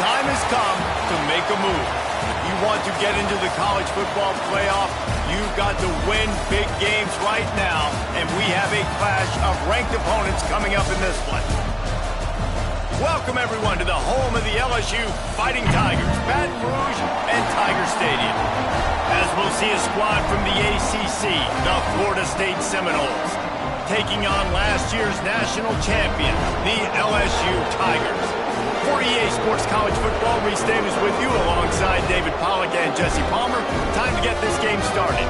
time has come to make a move. If you want to get into the college football playoff, you've got to win big games right now, and we have a clash of ranked opponents coming up in this one. Welcome, everyone, to the home of the LSU Fighting Tigers, Baton Rouge and Tiger Stadium. As we'll see a squad from the ACC, the Florida State Seminoles, taking on last year's national champion, the LSU Tigers. For EA Sports College Football, Reese Davis with you alongside David Pollack and Jesse Palmer. Time to get this game started.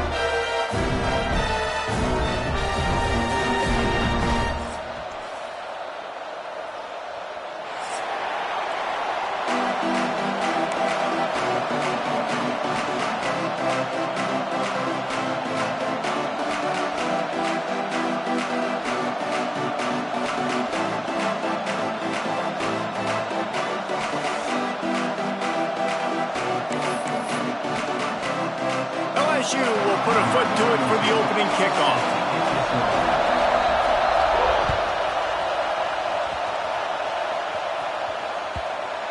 LSU will put a foot to it for the opening kickoff.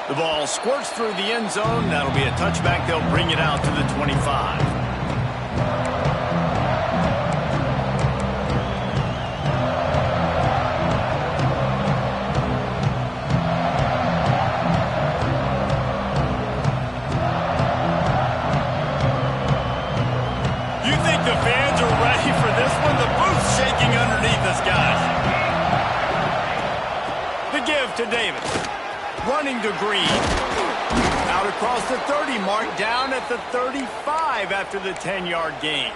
The ball squirts through the end zone. That'll be a touchback. They'll bring it out to the 25. To Davis, running to Green, out across the 30 mark, down at the 35 after the 10-yard gain.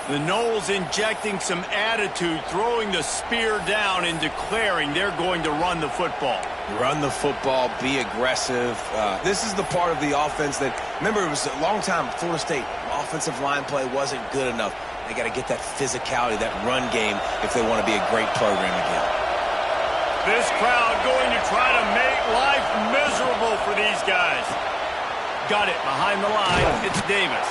The Noles injecting some attitude, throwing the spear down and declaring they're going to run the football. Run the football, be aggressive. This is the part of the offense that, remember, it was a long time, Florida State offensive line play wasn't good enough. They got to get that physicality, that run game, if they want to be a great program again. This crowd going to try to make life miserable for these guys. Got it behind the line. It's Davis.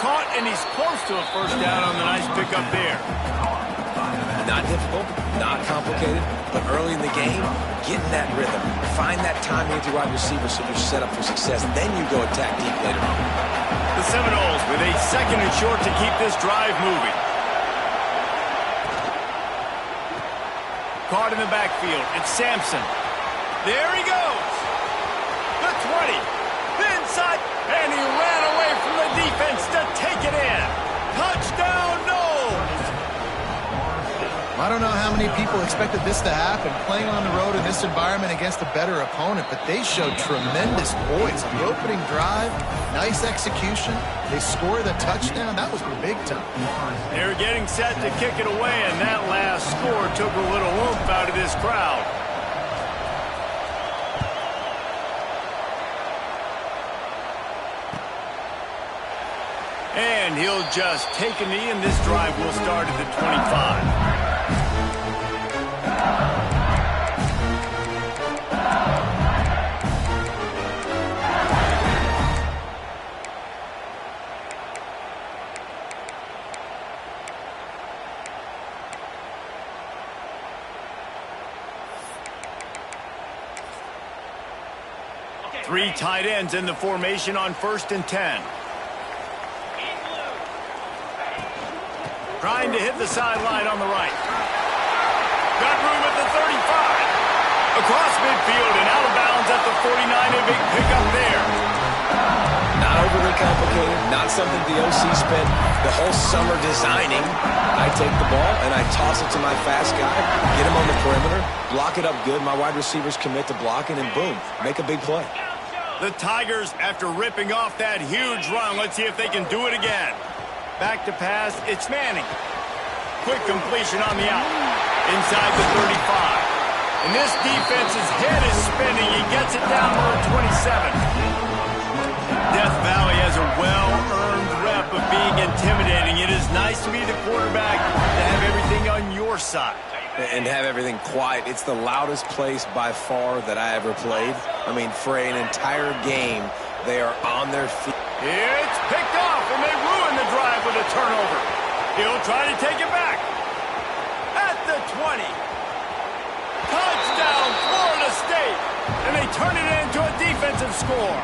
Caught, and he's close to a first down on the nice pickup there. Not difficult, not complicated, but early in the game, get in that rhythm. Find that timing with your wide receiver so you're set up for success. Then you go attack deep later on. The Seminoles with a second and short to keep this drive moving. Caught in the backfield. It's Sampson. There he goes. The 20. The inside. And he ran away from the defense to take it in. Touchdown, Noles. I don't know how many people expected this to happen, playing on the road in this environment against a better opponent, but they showed tremendous poise on the opening drive. Nice execution. They scored a touchdown. That was big time. They're getting set to kick it away, and that last score took a little oomph out of this crowd. And he'll just take a knee, and this drive will start at the 25. Three tight ends in the formation on 1st and 10. Trying to hit the sideline on the right. Got room at the 35. Across midfield and out of bounds at the 49. A big pickup there. Not overly complicated. Not something the OC spent the whole summer designing. I take the ball and I toss it to my fast guy. Get him on the perimeter. Block it up good. My wide receivers commit to blocking and boom. Make a big play. The Tigers, after ripping off that huge run, let's see if they can do it again. Back to pass, it's Manning. Quick completion on the out. Inside the 35. And this defense's head is spinning. He gets it down to the 27. Death Valley has a well-earned rep of being intimidating. It is nice to be the quarterback, to have everything on your side. And have everything quiet. It's the loudest place by far that I ever played. I mean, for an entire game, they are on their feet. It's picked off, and they ruin the drive with a turnover. He'll try to take it back. At the 20. Touchdown, Florida mistake, and they turn it into a defensive score.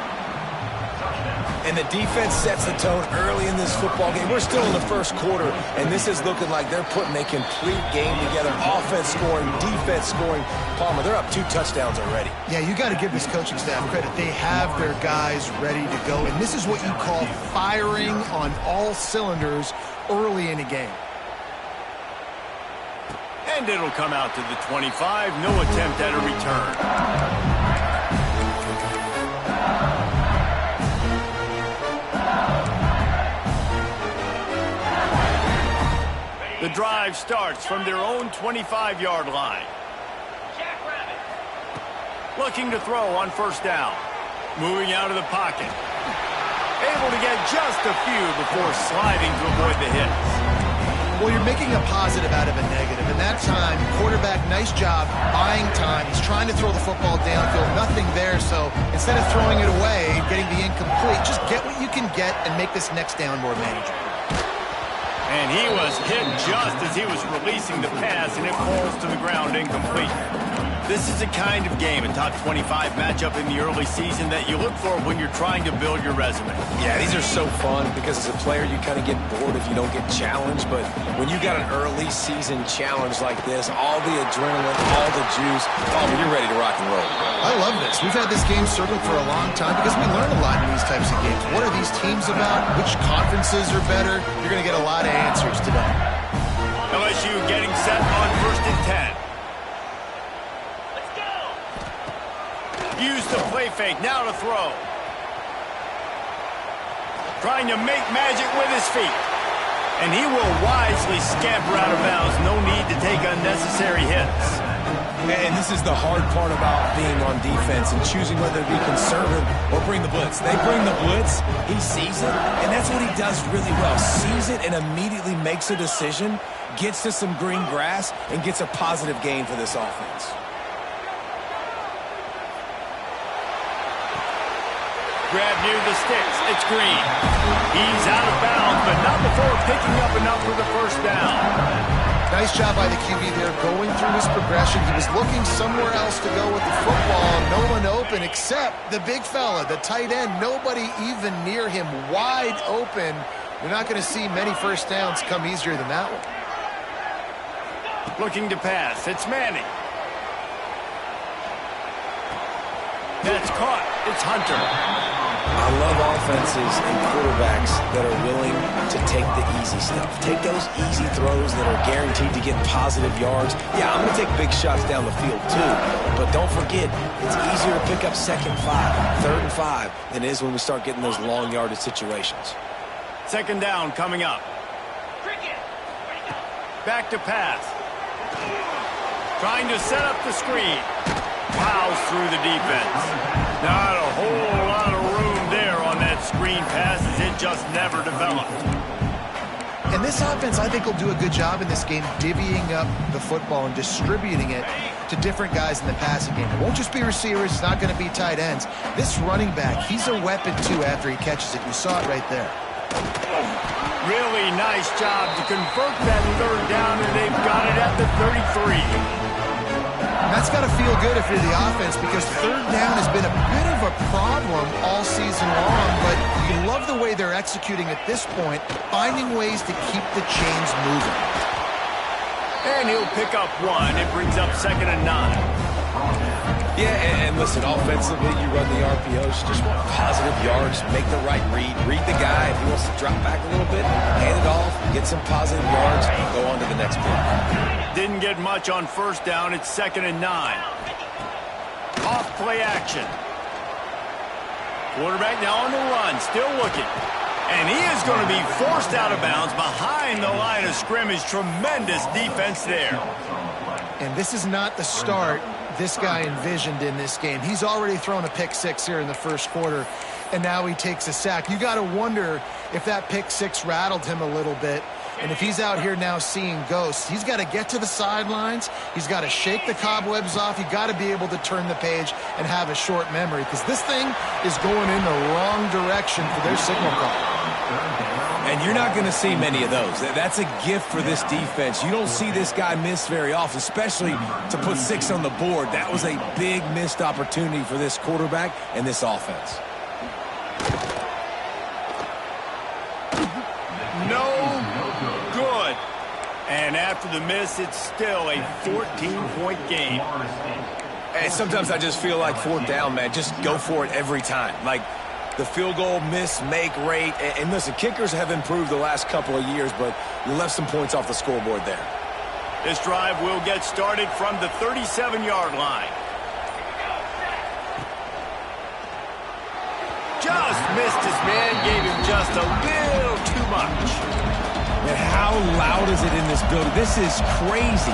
And the defense sets the tone early in this football game. We're still in the first quarter, and this is looking like they're putting a complete game together. Offense scoring, defense scoring. Palmer, they're up 2 touchdowns already. Yeah, you got to give this coaching staff credit. They have their guys ready to go, and this is what you call firing on all cylinders early in a game. And it'll come out to the 25. No attempt at a return. The drive starts from their own 25-yard line. Looking to throw on first down. Moving out of the pocket. Able to get just a few before sliding to avoid the hits. Well, you're making a positive out of a negative. And that time, quarterback, nice job buying time. He's trying to throw the football downfield. Nothing there, so instead of throwing it away, getting the incomplete, just get what you can get and make this next down more manageable. And he was hit just as he was releasing the pass, and it falls to the ground incomplete. This is the kind of game, a top 25 matchup in the early season that you look for when you're trying to build your resume. Yeah, these are so fun because as a player, you kind of get bored if you don't get challenged. But when you got an early season challenge like this, all the adrenaline, all the juice, you're ready to rock and roll. I love this. We've had this game circled for a long time because we learn a lot in these types of games. What are these teams about? Which conferences are better? You're going to get a lot of answers today. LSU getting set on 1st and 10. Use the play fake, now to throw. Trying to make magic with his feet. And he will wisely scamper out of bounds. No need to take unnecessary hits. And this is the hard part about being on defense and choosing whether to be conservative or bring the blitz. They bring the blitz, he sees it, and that's what he does really well. Sees it and immediately makes a decision, gets to some green grass, and gets a positive gain for this offense. Grab near the sticks. It's Green. He's out of bounds, but not before picking up enough for the first down. Nice job by the QB there going through his progression. He was looking somewhere else to go with the football. No one open except the big fella, the tight end. Nobody even near him, wide open. You're not going to see many first downs come easier than that one. Looking to pass. It's Manning. That's caught. It's Hunter. I love offenses and quarterbacks that are willing to take the easy stuff. Take those easy throws that are guaranteed to get positive yards. Yeah, I'm going to take big shots down the field too. But don't forget, it's easier to pick up 2nd and 5, 3rd and 5 than it is when we start getting those long yardage situations. 2nd down coming up. Back to pass. Trying to set up the screen. Plows through the defense. Not a whole lot of room there on that screen pass as it just never developed. And this offense, I think, will do a good job in this game divvying up the football and distributing it to different guys in the passing game. It won't just be receivers. It's not going to be tight ends. This running back, he's a weapon, too, after he catches it. You saw it right there. Really nice job to convert that 3rd down, and they've got it at the 33. And that's got to feel good if you're the offense because 3rd down has been a bit of a problem all season long, but you love the way they're executing at this point, finding ways to keep the chains moving. And he'll pick up 1. It brings up 2nd and 9. Yeah, and listen, offensively, you run the RPOs, you just want positive yards, make the right read the guy. If he wants to drop back a little bit, hand it off, get some positive yards, go on to the next play. Didn't get much on 1st down. It's 2nd and 9. Off play action. Quarterback now on the run, still looking. And he is going to be forced out of bounds behind the line of scrimmage. Tremendous defense there. And this is not the start this guy envisioned in this game. He's already thrown a pick 6 here in the 1st quarter, and now he takes a sack. You got to wonder if that pick 6 rattled him a little bit. And if he's out here now seeing ghosts, he's got to get to the sidelines. He's got to shake the cobwebs off. You got to be able to turn the page and have a short memory because this thing is going in the wrong direction for their signal call. And you're not going to see many of those. That's a gift for this defense. You don't see this guy miss very often, especially to put 6 on the board. That was a big missed opportunity for this quarterback and this offense. No good. And after the miss, it's still a 14-point game. And sometimes I just feel like 4th down, man. Just go for it every time. Like the field goal miss, make rate. And listen, kickers have improved the last couple of years, but you left some points off the scoreboard there. This drive will get started from the 37-yard line. Just missed his man, gave him just a little too much. And how loud is it in this building? This is crazy.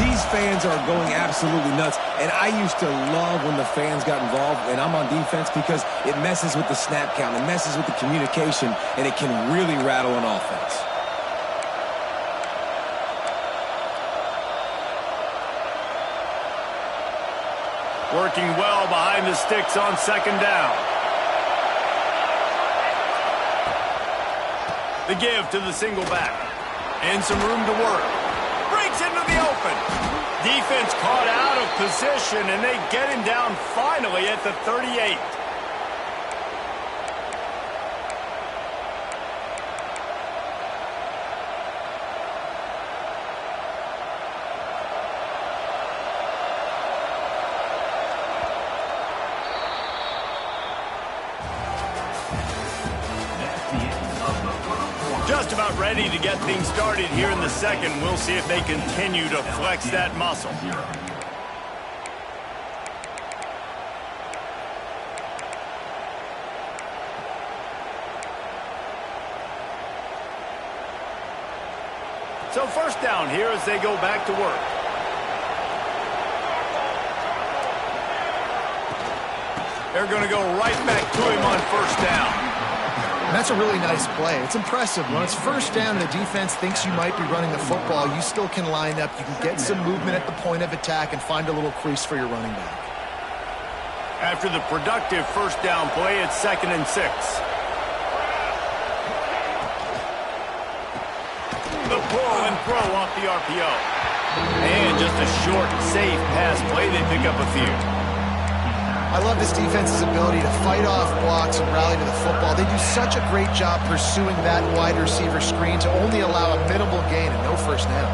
These fans are going absolutely nuts. And I used to love when the fans got involved, and I'm on defense, because it messes with the snap count, it messes with the communication, and it can really rattle an offense. Working well behind the sticks on 2nd down. The give to the single back. And some room to work. Breaks into the open. Defense caught out of position, and they get him down finally at the 38. Just about ready to get things started here in the second. We'll see if they continue to flex that muscle. So 1st down here as they go back to work. They're going to go right back to him on 1st down. And that's a really nice play. It's impressive. When it's 1st down and the defense thinks you might be running the football, you still can line up. You can get some movement at the point of attack and find a little crease for your running back. After the productive 1st down play, it's 2nd and 6. The pull and throw off the RPO. And just a short, safe pass play. They pick up a few. I love this defense's ability to fight off blocks and rally to the football. They do such a great job pursuing that wide receiver screen to only allow a minimal gain and no 1st down.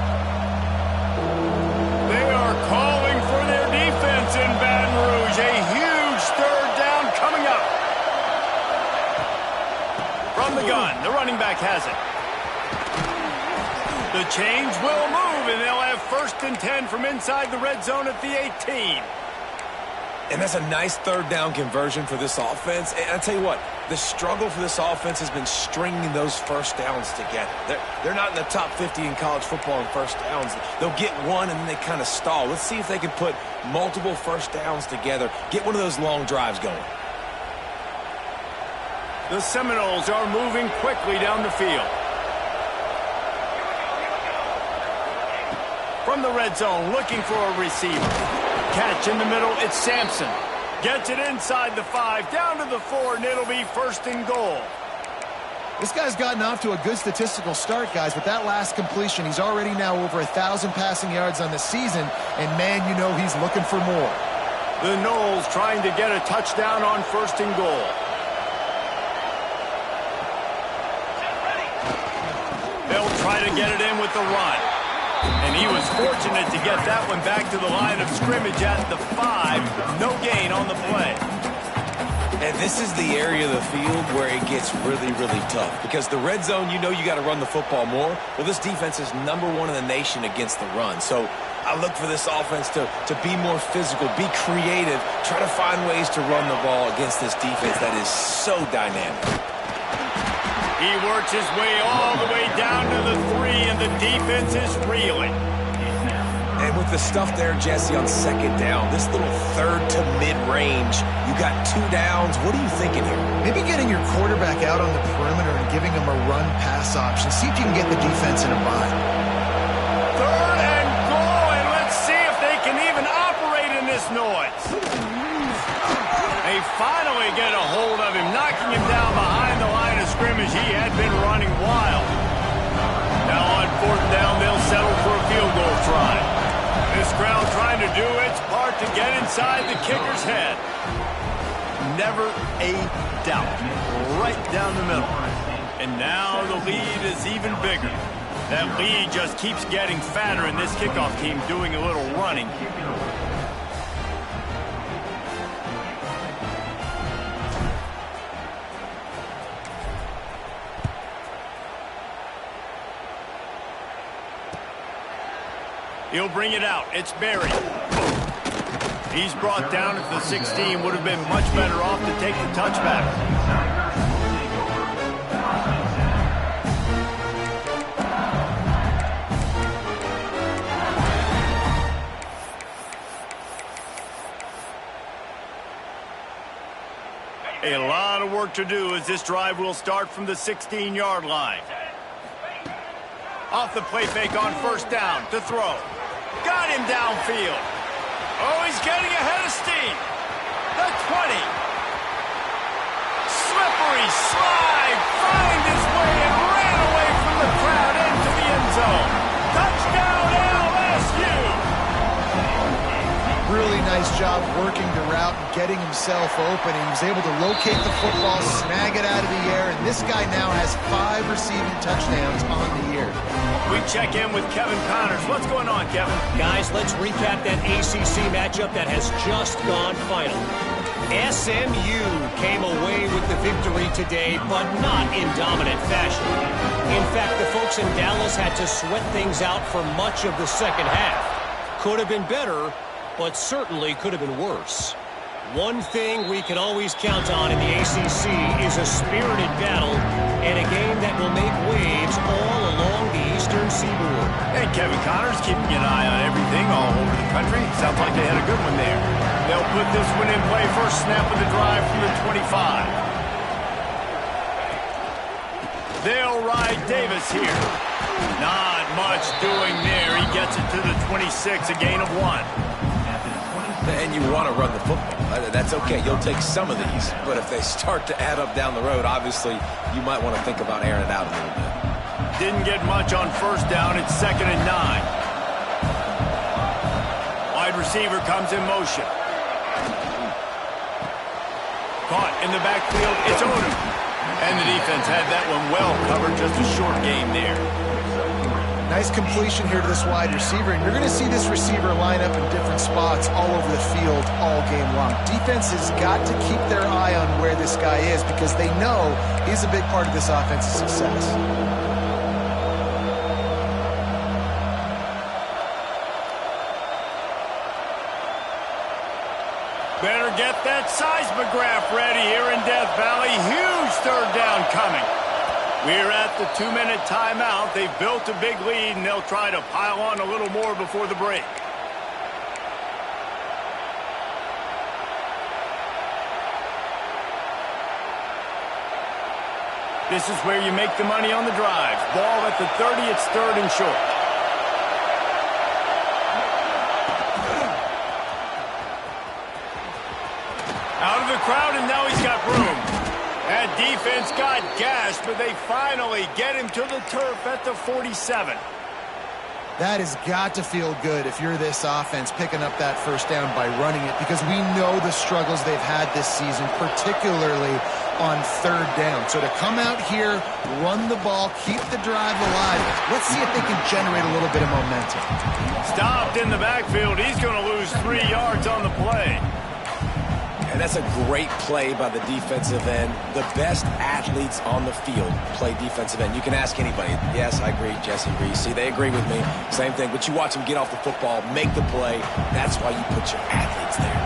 They are calling for their defense in Baton Rouge. A huge 3rd down coming up. From the gun, the running back has it. The change will move, and they'll have 1st and 10 from inside the red zone at the 18. And that's a nice 3rd down conversion for this offense. And I'll tell you what, the struggle for this offense has been stringing those 1st downs together. They're not in the top 50 in college football in 1st downs. They'll get one and then they kind of stall. Let's see if they can put multiple 1st downs together, get one of those long drives going. The Seminoles are moving quickly down the field. From the red zone, looking for a receiver. Catch in the middle, it's Sampson. Gets it inside the 5, down to the 4, and it'll be 1st and goal. This guy's gotten off to a good statistical start, guys. With that last completion, he's already now over 1,000 passing yards on the season, and man, you know he's looking for more. The Noles trying to get a touchdown on 1st and goal. They'll try to get it in with the run. And he was fortunate to get that one back to the line of scrimmage at the 5. No gain on the play. And this is the area of the field where it gets really, really tough. Because the red zone, you know you got to run the football more. Well, this defense is #1 in the nation against the run. So I look for this offense to be more physical, be creative, try to find ways to run the ball against this defense that is so dynamic. He works his way all the way down to the 3, and the defense is reeling. And with the stuff there, Jesse, on 2nd down, this little 3rd to mid-range, you got 2 downs. What are you thinking here? Maybe getting your quarterback out on the perimeter and giving him a run-pass option. See if you can get the defense in a bind. 3rd and goal, and let's see if they can even operate in this noise. They finally get a hold of him, knocking him down behind the line of scrimmage. He had been running wide. This crowd trying to do its part to get inside the kicker's head. Never a doubt. Right down the middle. And now the lead is even bigger. That lead just keeps getting fatter, and this kickoff team doing a little running. He'll bring it out. It's Barry. He's brought down at the 16. Would have been much better off to take the touchback. A lot of work to do as this drive will start from the 16-yard line. Off the play fake on first down to throw. Got him downfield. Oh, he's getting ahead of steam. The 20. Slippery slide. Found his way and ran away from the crowd into the end zone. Touchdown, LSU. Really nice job working the route and getting himself open. He was able to locate the football, snag it out of the air, and this guy now has 5 receiving touchdowns on the year. We check in with Kevin Connors. What's going on, Kevin? Guys, let's recap that ACC matchup that has just gone final. SMU came away with the victory today, but not in dominant fashion. In fact, the folks in Dallas had to sweat things out for much of the second half. Could have been better, but certainly could have been worse. One thing we can always count on in the ACC is a spirited battle and a game that will make waves all along the Eastern Seaboard. And Kevin Connors keeping an eye on everything all over the country. Sounds like they had a good one there. They'll put this one in play. First snap of the drive from the 25. They'll ride Davis here. Not much doing there. He gets it to the 26, a gain of 1. And you want to run the football. That's okay. You'll take some of these. But if they start to add up down the road, obviously, you might want to think about airing it out a little bit. Didn't get much on first down. It's 2nd and 9. Wide receiver comes in motion. Caught in the backfield. It's Odom. And the defense had that one well covered. Just a short game there. Nice completion here to this wide receiver, and you're going to see this receiver line up in different spots all over the field all game long. Defense has got to keep their eye on where this guy is because they know he's a big part of this offense's success. Better get that seismograph ready here in Death Valley. Huge third down coming. We're at the 2-minute timeout. They've built a big lead, and they'll try to pile on a little more before the break. This is where you make the money on the drive. Ball at the 30, it's 3rd and short. Out of the crowd, and now he's got room. That defense got gashed, but they finally get him to the turf at the 47. That has got to feel good if you're this offense picking up that first down by running it because we know the struggles they've had this season, particularly on 3rd down. So to come out here, run the ball, keep the drive alive, let's see if they can generate a little bit of momentum. Stopped in the backfield. He's going to lose 3 yards on the play. And that's a great play by the defensive end. The best athletes on the field play defensive end. You can ask anybody. Yes, I agree. Jesse agrees. See, they agree with me. Same thing. But you watch them get off the football, make the play. That's why you put your athletes there.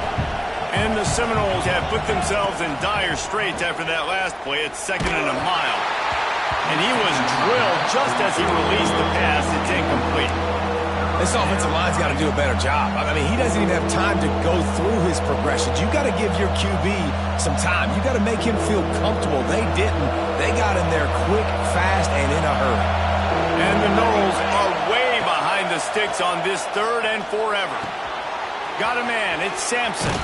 And the Seminoles have put themselves in dire straits after that last play. It's 2nd and a mile. And he was drilled just as he released the pass. It's incomplete. This offensive line's got to do a better job. I mean, he doesn't even have time to go through his progressions. You got to give your QB some time. You got to make him feel comfortable. They didn't. They got in there quick, fast, and in a hurry. And the Noles are way behind the sticks on this 3rd and forever. Got a man. It's Sampson.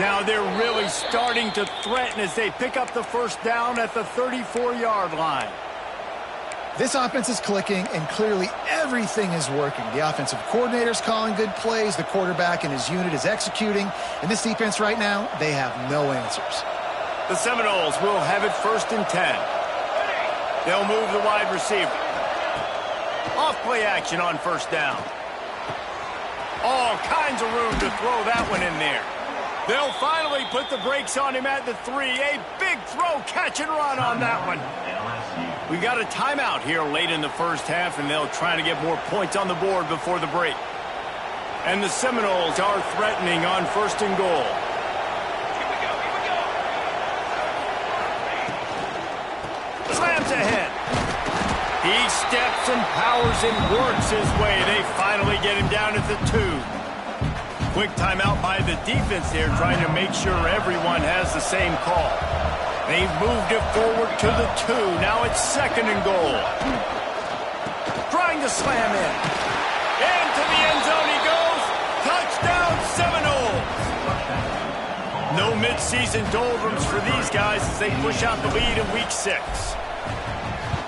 Now they're really starting to threaten as they pick up the first down at the 34-yard line. This offense is clicking, and clearly everything is working. The offensive coordinator's calling good plays. The quarterback and his unit is executing. And this defense right now, they have no answers. The Seminoles will have it 1st and 10. They'll move the wide receiver. Off play action on 1st down. All kinds of room to throw that one in there. They'll finally put the brakes on him at the 3. A big throw, catch and run on that one. We got a timeout here late in the first half, and they'll try to get more points on the board before the break. And the Seminoles are threatening on 1st and goal. Slams ahead. He steps and powers and works his way. They finally get him down at the 2. Quick timeout by the defense there, trying to make sure everyone has the same call. They've moved it forward to the 2. Now it's 2nd and goal. Trying to slam in. Into the end zone he goes. Touchdown Seminoles. No midseason doldrums for these guys as they push out the lead in week 6.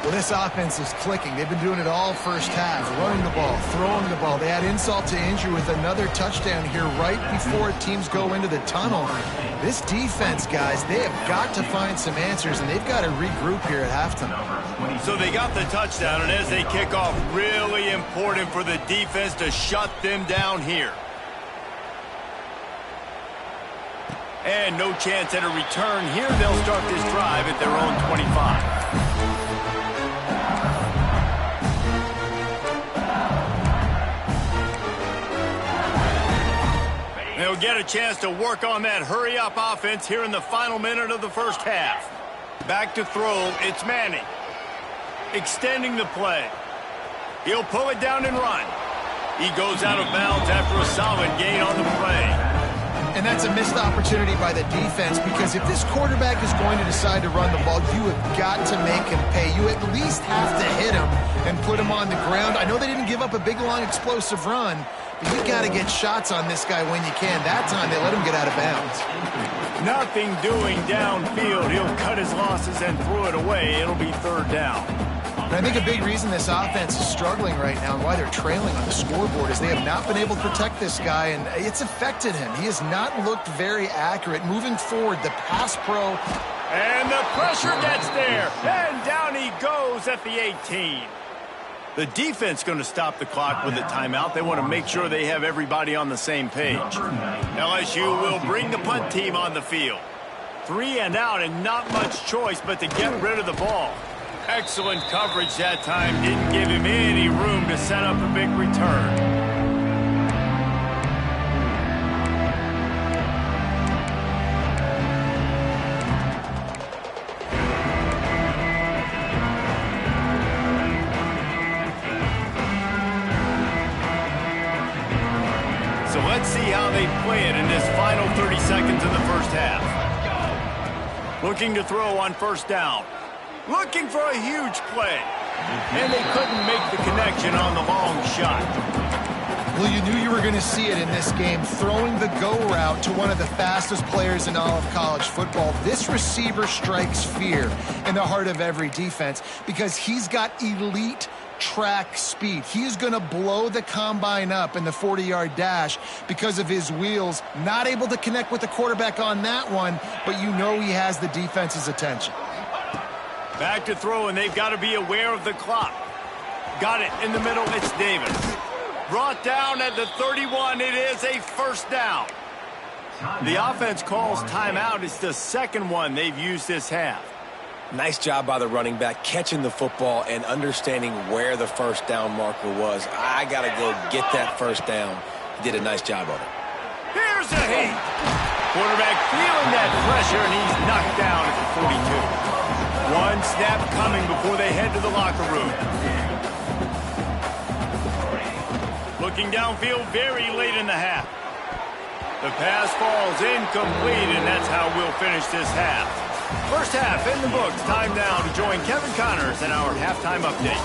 Well, this offense is clicking. They've been doing it all first half, running the ball, throwing the ball. They add insult to injury with another touchdown here right before teams go into the tunnel. This defense, guys, they have got to find some answers, and they've got to regroup here at halftime. So they got the touchdown, and as they kick off, really important for the defense to shut them down here. And no chance at a return here. They'll start this drive at their own 25. They'll get a chance to work on that hurry-up offense here in the final minute of the first half. Back to throw, it's Manning. Extending the play. He'll pull it down and run. He goes out of bounds after a solid gain on the play. And that's a missed opportunity by the defense, because if this quarterback is going to decide to run the ball, you have got to make him pay. You at least have to hit him and put him on the ground. I know they didn't give up a big, long, explosive run, but you got to get shots on this guy when you can. That time, they let him get out of bounds. Nothing doing downfield. He'll cut his losses and throw it away. It'll be 3rd down. And I think a big reason this offense is struggling right now and why they're trailing on the scoreboard is they have not been able to protect this guy, and it's affected him. He has not looked very accurate. Moving forward, the pass pro. And the pressure gets there. And down he goes at the 18. The defense going to stop the clock with a timeout. They want to make sure they have everybody on the same page. LSU will bring the punt team on the field. 3 and out, and not much choice but to get rid of the ball. Excellent coverage that time. Didn't give him any room to set up a big return. So let's see how they play it in this final 30 seconds of the first half. Looking to throw on 1st down. Looking for a huge play. And they couldn't make the connection on the long shot. Well, you knew you were going to see it in this game. Throwing the go route to one of the fastest players in all of college football. This receiver strikes fear in the heart of every defense because he's got elite track speed. He's going to blow the combine up in the 40-yard dash because of his wheels. Not able to connect with the quarterback on that one, but you know he has the defense's attention. Back to throw, and they've got to be aware of the clock. Got it in the middle. It's Davis. Brought down at the 31. It is a 1st down. The offense calls timeout. It's the 2nd one they've used this half. Nice job by the running back catching the football and understanding where the 1st down marker was. I got to go get that 1st down. He did a nice job of it. Here's a hit. Quarterback feeling that pressure, and he's knocked down at the 42. One snap coming before they head to the locker room. Looking downfield very late in the half. The pass falls incomplete, and that's how we'll finish this half. First half in the books. Time now to join Kevin Connors in our halftime update.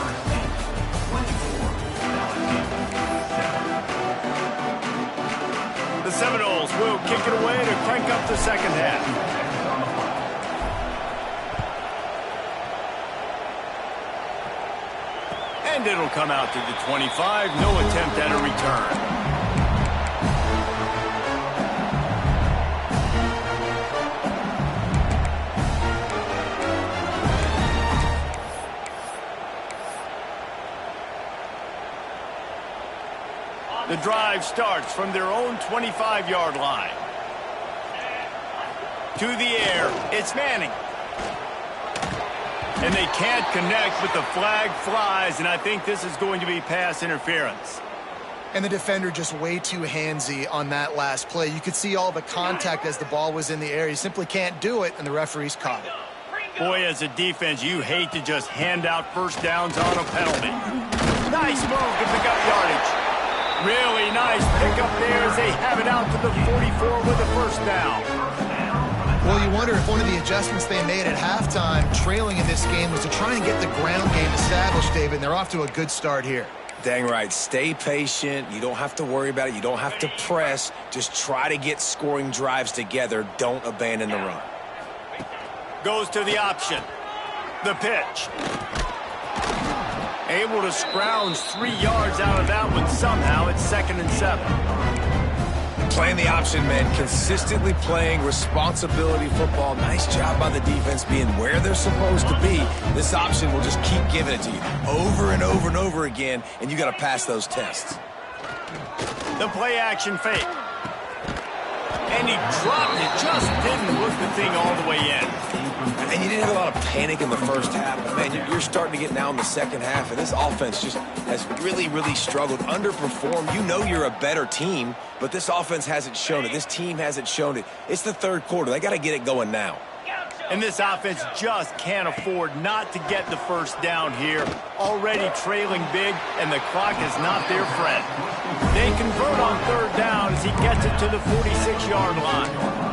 The Seminoles will kick it away to crank up the second half. And it'll come out to the 25. No attempt at a return. The drive starts from their own 25-yard line. To the air, it's Manning. And they can't connect, but the flag flies, and I think this is going to be pass interference. And the defender just way too handsy on that last play. You could see all the contact as the ball was in the air. He simply can't do it, and the referees caught it. Boy, as a defense, you hate to just hand out first downs on a penalty. Nice move to pick up yardage. Really nice pickup there as they have it out to the 44 with a first down. Well, you wonder if one of the adjustments they made at halftime, trailing in this game, was to try and get the ground game established, David, and they're off to a good start here. Dang right. Stay patient. You don't have to worry about it. You don't have to press. Just try to get scoring drives together. Don't abandon the run. Goes to the option. The pitch. Able to scrounge 3 yards out of that one somehow. It's 2nd and 7. Playing the option, man. Consistently playing responsibility football. Nice job by the defense being where they're supposed to be. This option will just keep giving it to you over and over and over again, and you got to pass those tests. The play action fake. And he dropped it. Just didn't look the thing all the way in. And you didn't have a lot of panic in the first half. But, man, you're starting to get now in the second half, and this offense just has really, really struggled, underperformed. You know you're a better team, but this offense hasn't shown it. This team hasn't shown it. It's the third quarter. They got to get it going now. And this offense just can't afford not to get the first down here. Already trailing big, and the clock is not their friend. They convert on third down as he gets it to the 46-yard line.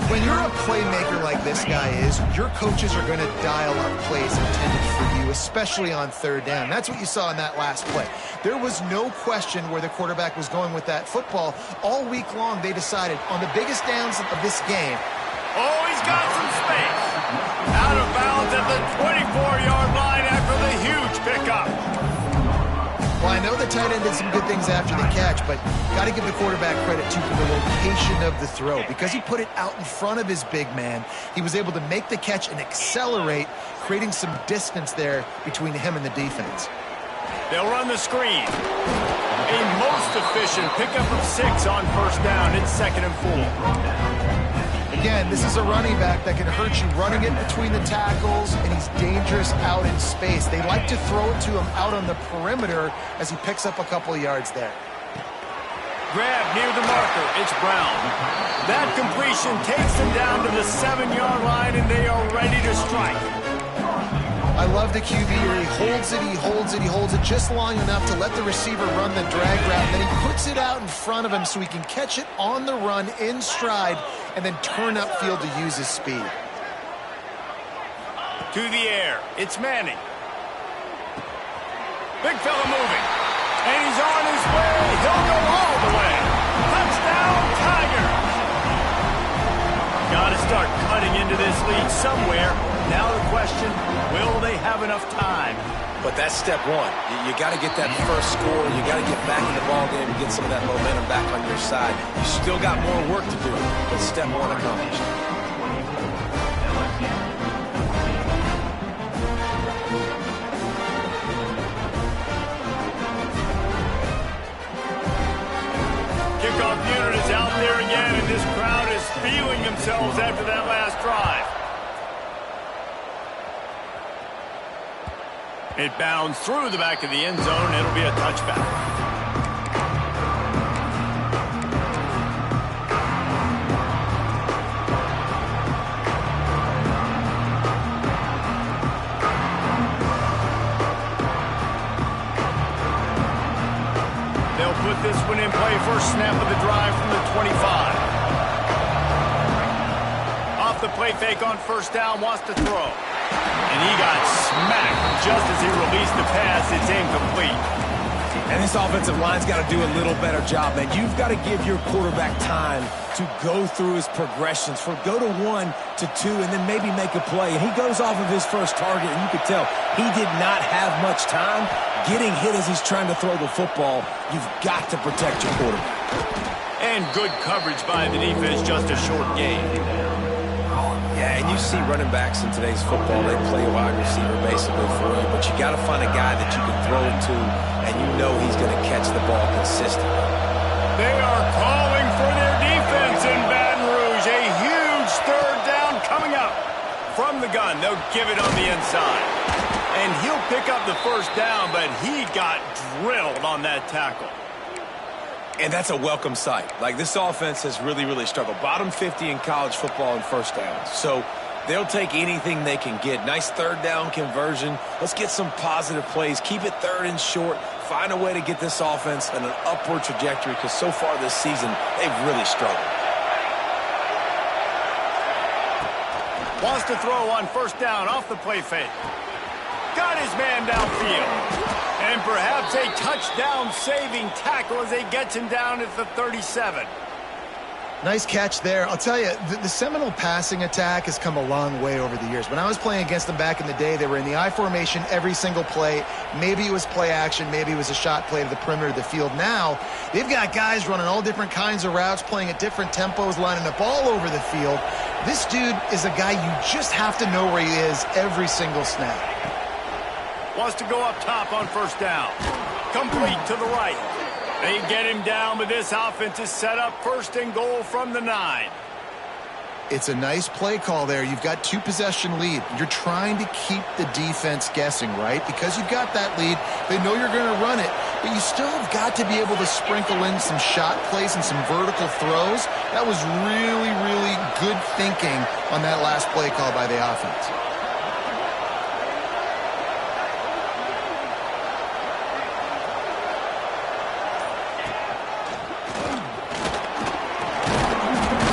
When you're a playmaker like this guy is, your coaches are going to dial up plays intended for you, especially on third down. That's what you saw in that last play. There was no question where the quarterback was going with that football. All week long, they decided on the biggest downs of this game. Oh, he's got some space. Out of bounds at the 24-yard line after the huge pickup. Well, I know the tight end did some good things after the catch, but got to give the quarterback credit, too, for the location of the throw. Because he put it out in front of his big man, he was able to make the catch and accelerate, creating some distance there between him and the defense. They'll run the screen. A most efficient pickup of 6 on first down. It's 2nd and 4. Again, this is a running back that can hurt you running it between the tackles, and he's dangerous out in space. They like to throw it to him out on the perimeter as he picks up a couple of yards there. Grab near the marker. It's Brown. That completion takes them down to the 7-yard line, and they are ready to strike. I love the QB here. He holds it, he holds it, he holds it just long enough to let the receiver run the drag route. And then he puts it out in front of him so he can catch it on the run in stride and then turn upfield to use his speed. To the air. It's Manning. Big fella moving. And he's on his way. He'll go all the way. Touchdown, Tigers. Got to start cutting into this lead somewhere. Now the question, will they have enough time? But that's step one. You got to get that first score. You got to get back in the ballgame and get some of that momentum back on your side. You still got more work to do, but step one accomplished. Kickoff unit is out there again, and this crowd is feeling themselves after that last drive. It bounds through the back of the end zone. It'll be a touchback. They'll put this one in play. First snap of the drive from the 25. Off the play fake on first down, wants to throw. And he got smacked just as he released the pass. It's incomplete. And And this offensive line's got to do a little better job, man. You've got to give your quarterback time to go through his progressions, for go to 1 to 2, and then maybe make a play. And he goes off of his first target, and you could tell he did not have much time getting hit as he's trying to throw the football. You've got to protect your quarterback. And good coverage by the defense, just a short game. Yeah, and you see running backs in today's football, they play wide receiver basically for you, but you got to find a guy that you can throw it to, and you know he's going to catch the ball consistently. They are calling for their defense in Baton Rouge. A huge third down coming up from the gun. They'll give it on the inside. And he'll pick up the first down, but he got drilled on that tackle. And that's a welcome sight. Like, this offense has really, really struggled. Bottom 50 in college football in first downs. So they'll take anything they can get. Nice third down conversion. Let's get some positive plays. Keep it third and short. Find a way to get this offense on an upward trajectory, because so far this season, they've really struggled. Wants to throw on first down off the play fake. Got his man downfield. And perhaps a touchdown-saving tackle as he gets him down at the 37. Nice catch there. I'll tell you, the Seminole passing attack has come a long way over the years. When I was playing against them back in the day, they were in the I formation every single play. Maybe it was play action. Maybe it was a shot play to the perimeter of the field. Now, they've got guys running all different kinds of routes, playing at different tempos, lining up all over the field. This dude is a guy you just have to know where he is every single snap. Wants to go up top on first down. Complete to the right. They get him down, but this offense is set up first and goal from the 9. It's a nice play call there. You've got 2-possession lead. You're trying to keep the defense guessing, right? Because you've got that lead, they know you're going to run it, but you still have got to be able to sprinkle in some shot plays and some vertical throws. That was really, really good thinking on that last play call by the offense.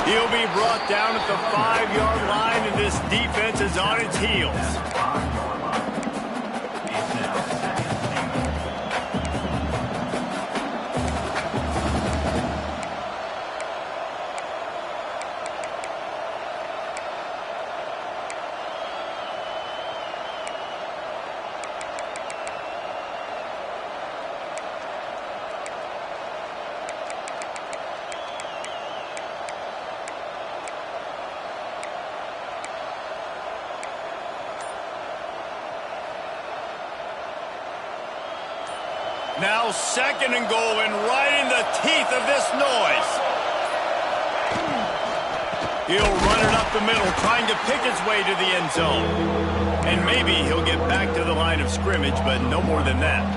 He'll be brought down at the 5-yard line, and this defense is on its heels. Now second and goal, and right in the teeth of this noise. He'll run it up the middle, trying to pick his way to the end zone. And maybe he'll get back to the line of scrimmage, but no more than that.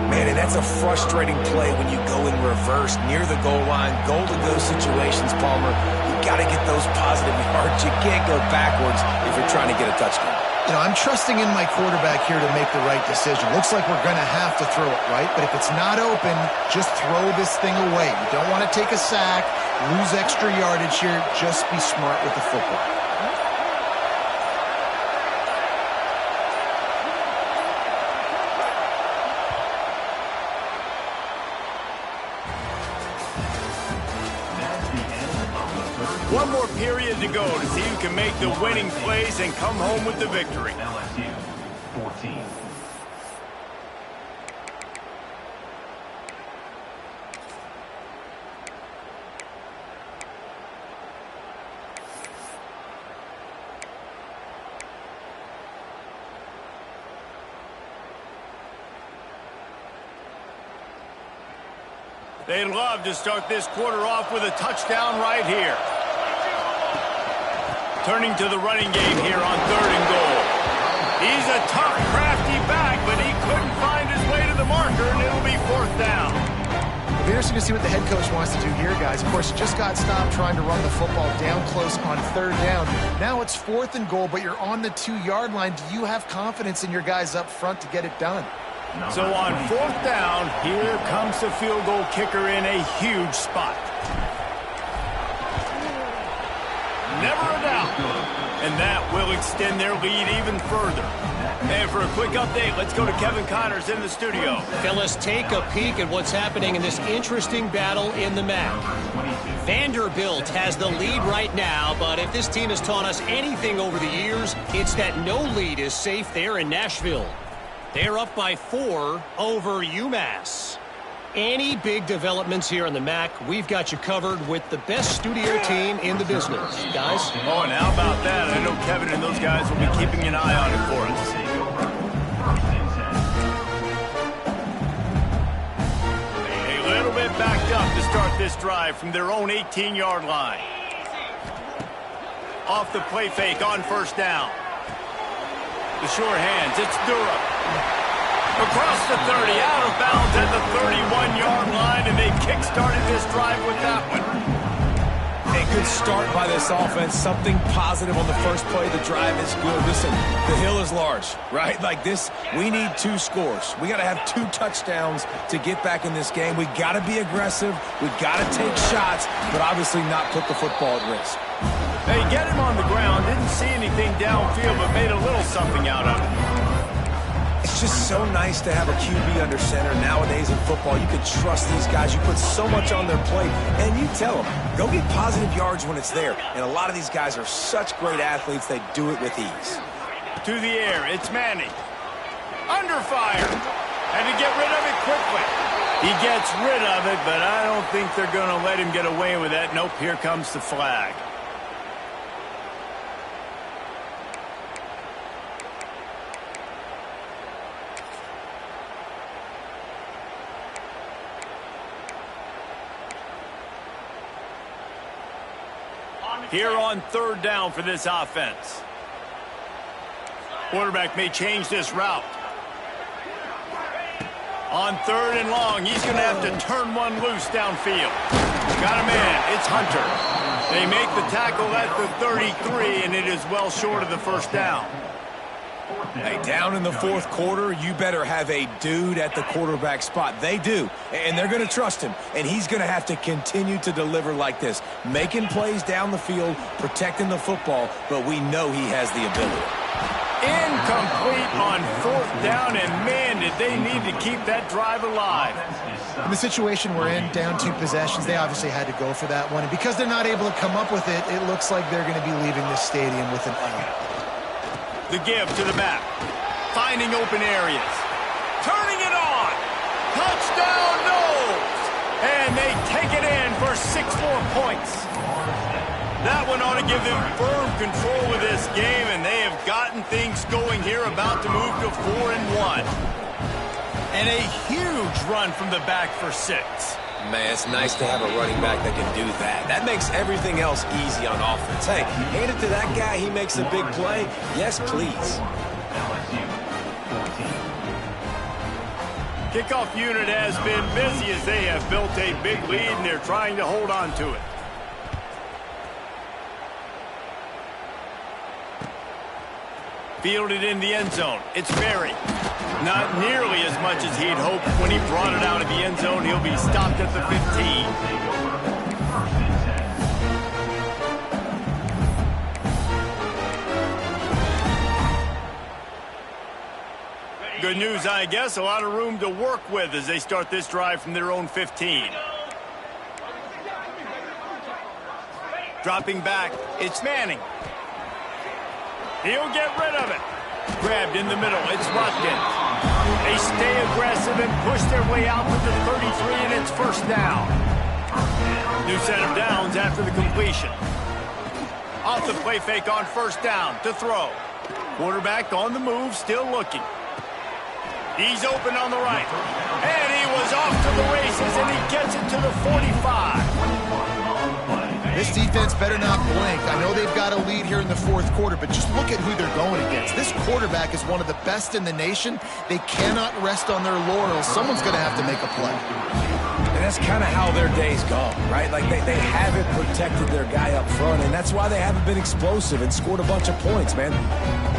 Man, and that's a frustrating play when you go in reverse near the goal line. Goal-to-go situations, Palmer. You got to get those positive yards. You can't go backwards if you're trying to get a touchdown. You know, I'm trusting in my quarterback here to make the right decision. Looks like we're going to have to throw it, right? But if it's not open, just throw this thing away. You don't want to take a sack, lose extra yardage here. Just be smart with the football. One more period to go to see who can make the winning plays and come home with the victory. LSU 14. They'd love to start this quarter off with a touchdown right here. Turning to the running game here on third and goal. He's a tough, crafty back, but he couldn't find his way to the marker, and it'll be fourth down. It'll be interesting to see what the head coach wants to do here, guys. Of course, you just got stopped trying to run the football down close on third down. Now it's fourth and goal, but you're on the 2-yard line. Do you have confidence in your guys up front to get it done? So on fourth down, here comes the field goal kicker in a huge spot. Never a doubt. And that will extend their lead even further. And for a quick update, let's go to Kevin Connors in the studio. Fellas, take a peek at what's happening in this interesting battle in the MAC. Vanderbilt has the lead right now, but if this team has taught us anything over the years, it's that no lead is safe there in Nashville. They're up by 4 over UMass. Any big developments here in the MAC, we've got you covered with the best studio team in the business. Guys? Oh, and how about that? I know Kevin and those guys will be keeping an eye on it for us. A little bit backed up to start this drive from their own 18-yard line. Off the play fake on first down. The short hands, it's Durham. Across the 30, out of bounds at the 31-yard line, and they kick-started this drive with that one. A good start by this offense. Something positive on the first play. The drive is good. Listen, the hill is large, right? Like this, we need 2 scores. We got to have 2 touchdowns to get back in this game. We got to be aggressive. We got to take shots, but obviously not put the football at risk. Hey, get him on the ground. Didn't see anything downfield, but made a little something out of it. It's just so nice to have a QB under center. Nowadays in football, you can trust these guys. You put so much on their plate, and you tell them, go get positive yards when it's there. And a lot of these guys are such great athletes, they do it with ease. To the air, it's Manning. Under fire. And to get rid of it quickly. He gets rid of it, but I don't think they're going to let him get away with that. Nope, here comes the flag. Here on third down for this offense. Quarterback may change this route. On third and long, he's going to have to turn one loose downfield. Got a man. It's Hunter. They make the tackle at the 33, and it is well short of the first down. Hey, down in the fourth quarter, you better have a dude at the quarterback spot. They do, and they're going to trust him, and he's going to have to continue to deliver like this, making plays down the field, protecting the football, but we know he has the ability. Incomplete on fourth down, and man, did they need to keep that drive alive. In the situation we're in, down 2 possessions, they obviously had to go for that one, and because they're not able to come up with it, it looks like they're going to be leaving this stadium with an L. The give to the back. Finding open areas. Turning it on. Touchdown, Knowles. And they take it in for 6 more points. That one ought to give them firm control of this game, and they have gotten things going here, about to move to 4-1. And a huge run from the back for 6. Man, it's nice to have a running back that can do that. That makes everything else easy on offense. Hey, hand it to that guy. He makes a big play. Yes, please. LSU 14. Kickoff unit has been busy as they have built a big lead, and they're trying to hold on to it. Fielded in the end zone. It's Berry. Not nearly as much as he'd hoped. When he brought it out of the end zone, he'll be stopped at the 15. Good news, I guess. A lot of room to work with as they start this drive from their own 15. Dropping back, it's Manning. He'll get rid of it. Grabbed in the middle, it's Watkins. They stay aggressive and push their way out to the 33, and it's first down. New set of downs after the completion. Off the play fake on first down to throw. Quarterback on the move, still looking. He's open on the right. And he was off to the races, and he gets it to the 45. This defense better not blink. I know they've got a lead here in the fourth quarter, but just look at who they're going against. This quarterback is one of the best in the nation. They cannot rest on their laurels. Someone's going to have to make a play. And that's kind of how their day's gone, right? Like they haven't protected their guy up front, and that's why they haven't been explosive and scored a bunch of points, man.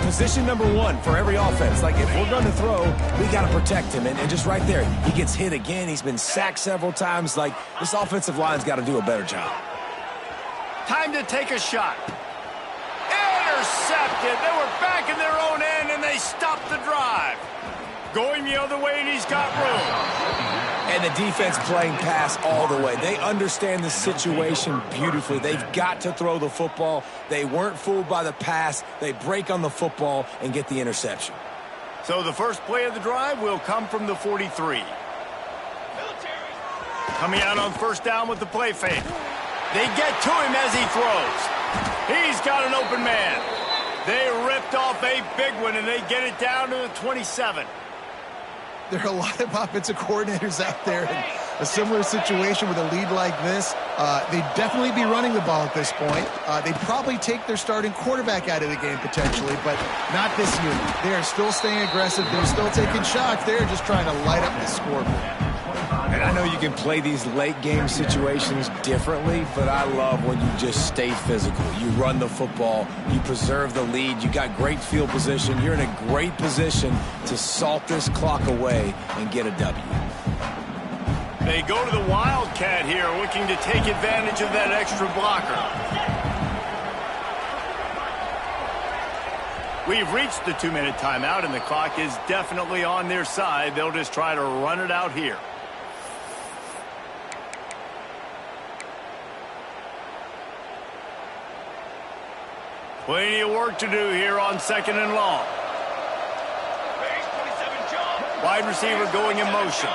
Position number 1 for every offense. Like, if we're going to throw, we got to protect him. And just right there, he gets hit again. He's been sacked several times. Like, this offensive line's got to do a better job. Time to take a shot. Intercepted. They were back in their own end, and and they stop the drive. Going the other way, and he's got room. And the defense playing pass all the way. They understand the situation beautifully. They've got to throw the football. They weren't fooled by the pass. They break on the football and get the interception. So the first play of the drive will come from the 43. Coming out on first down with the play fake. They get to him as he throws. He's got an open man. They ripped off a big one, and they get it down to the 27. There are a lot of offensive coordinators out there in a similar situation with a lead like this. They'd definitely be running the ball at this point. They'd probably take their starting quarterback out of the game potentially, but not this unit. They are still staying aggressive. They're still taking shots. They're just trying to light up the scoreboard. And I know you can play these late game situations differently, but I love when you just stay physical. You run the football, you preserve the lead, you got great field position. You're in a great position to salt this clock away and get a W. They go to the Wildcat here, looking to take advantage of that extra blocker. We've reached the 2-minute timeout, and the clock is definitely on their side. They'll just try to run it out here. Plenty of work to do here on second and long. Wide receiver going in motion.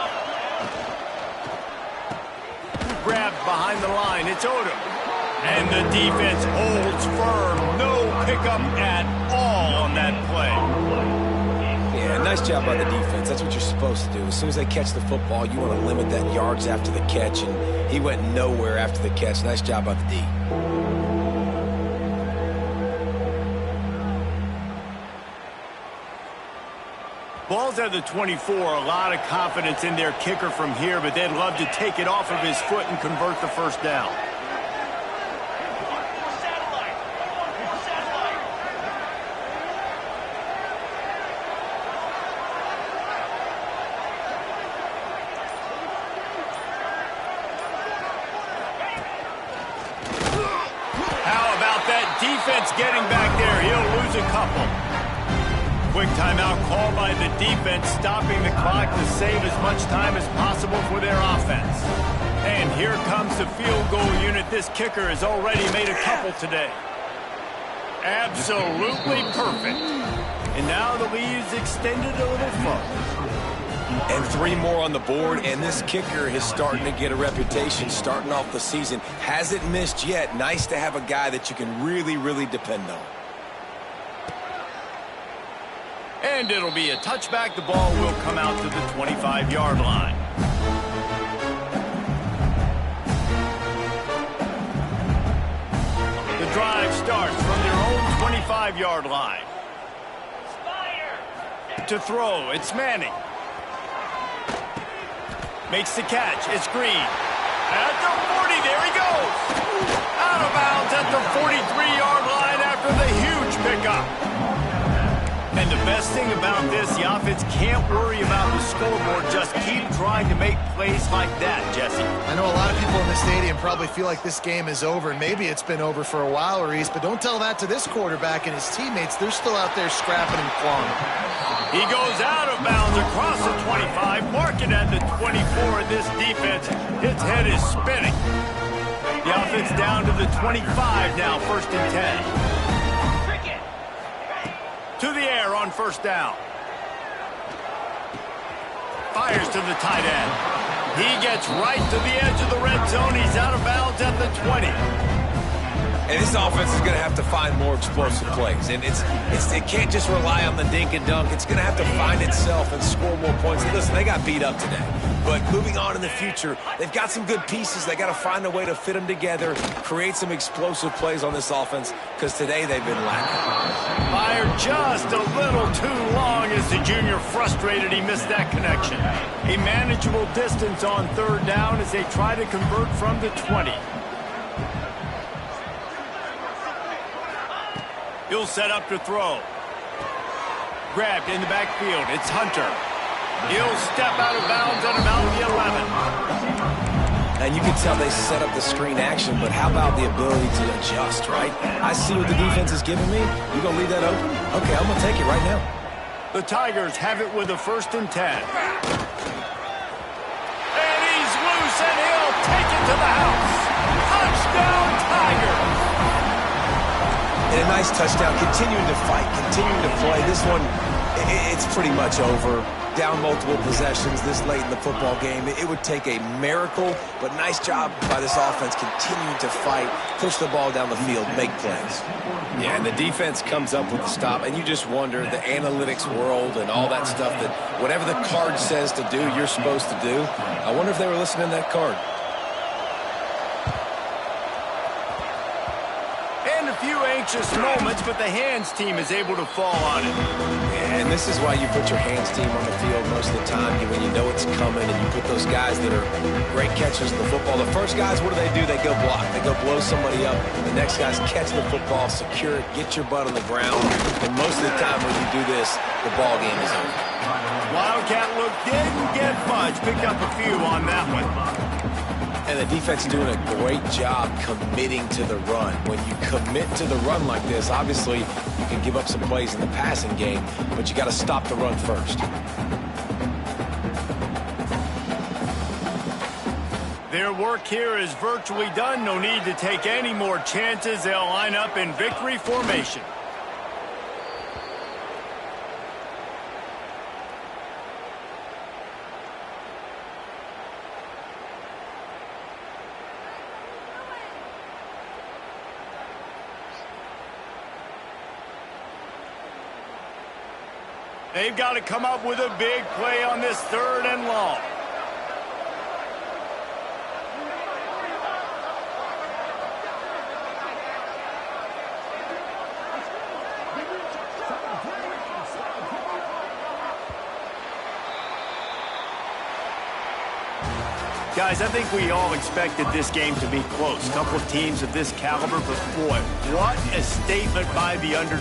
Grabbed behind the line. It's Odom. And the defense holds firm. No pickup at all on that play. Yeah, nice job by the defense. That's what you're supposed to do. As soon as they catch the football, you want to limit that yards after the catch, and he went nowhere after the catch. Nice job by the D. Ball's at the 24. A lot of confidence in their kicker from here, but they'd love to take it off of his foot and convert the first down. How about that defense getting back there? He'll lose a couple. Quick timeout called by the defense, stopping the clock to save as much time as possible for their offense. And here comes the field goal unit. This kicker has already made a couple today. Absolutely perfect. And now the lead is extended a little further. And 3 more on the board, and this kicker is starting to get a reputation starting off the season. Hasn't missed yet. Nice to have a guy that you can really, really depend on. And it'll be a touchback. The ball will come out to the 25-yard line. The drive starts from their own 25-yard line. To throw, it's Manning. Makes the catch, it's Green. At the 40, there he goes. Out of bounds at the 43-yard line after the huge pickup. And the best thing about this, the offense can't worry about the scoreboard. Just keep trying to make plays like that, Jesse. I know a lot of people in the stadium probably feel like this game is over, and maybe it's been over for a while, Reese, but don't tell that to this quarterback and his teammates. They're still out there scrapping and clawing. He goes out of bounds across the 25, marking at the 24. This defense, its head is spinning. The offense down to the 25 now, first and 10. To the air on first down. Fires to the tight end. He gets right to the edge of the red zone. He's out of bounds at the 20. And this offense is going to have to find more explosive plays. And it can't just rely on the dink and dunk. It's going to have to find itself and score more points. And listen, they got beat up today. But moving on in the future, they've got some good pieces. They got to find a way to fit them together, create some explosive plays on this offense, because today they've been lacking. Fired just a little too long as the junior frustrated. He missed that connection. A manageable distance on third down as they try to convert from the 20. He'll set up to throw. Grabbed in the backfield. It's Hunter. He'll step out of bounds at about the 11. And you can tell they set up the screen action, but how about the ability to adjust, right? I see what the defense is giving me. You going to leave that open? Okay, I'm going to take it right now. The Tigers have it with a 1st and 10. And he's loose, and he'll take it to the house. Touchdown, Tigers! And a nice touchdown, continuing to fight, continuing to play. This one, it's pretty much over. Down multiple possessions this late in the football game. It would take a miracle, but nice job by this offense continuing to fight, push the ball down the field, make plays. Yeah, and the defense comes up with the stop, and you just wonder, the analytics world and all that stuff, that whatever the card says to do, you're supposed to do. I wonder if they were listening to that card. And a few anxious moments, but the hands team is able to fall on it. And this is why you put your hands team on the field most of the time, when you know it's coming, and you put those guys that are great catchers of the football. The first guys, what do? They go block. They go blow somebody up. The next guys catch the football, secure it, get your butt on the ground. And most of the time when you do this, the ball game is over. Wildcat look didn't get much. Picked up a few on that one. And the defense is doing a great job committing to the run. When you commit to the run like this, obviously you can give up some plays in the passing game, but you got to stop the run first. Their work here is virtually done. No need to take any more chances. They'll line up in victory formation. They've got to come up with a big play on this 3rd and long. Guys, I think we all expected this game to be close. A couple of teams of this caliber, but boy, what a statement by the underdog.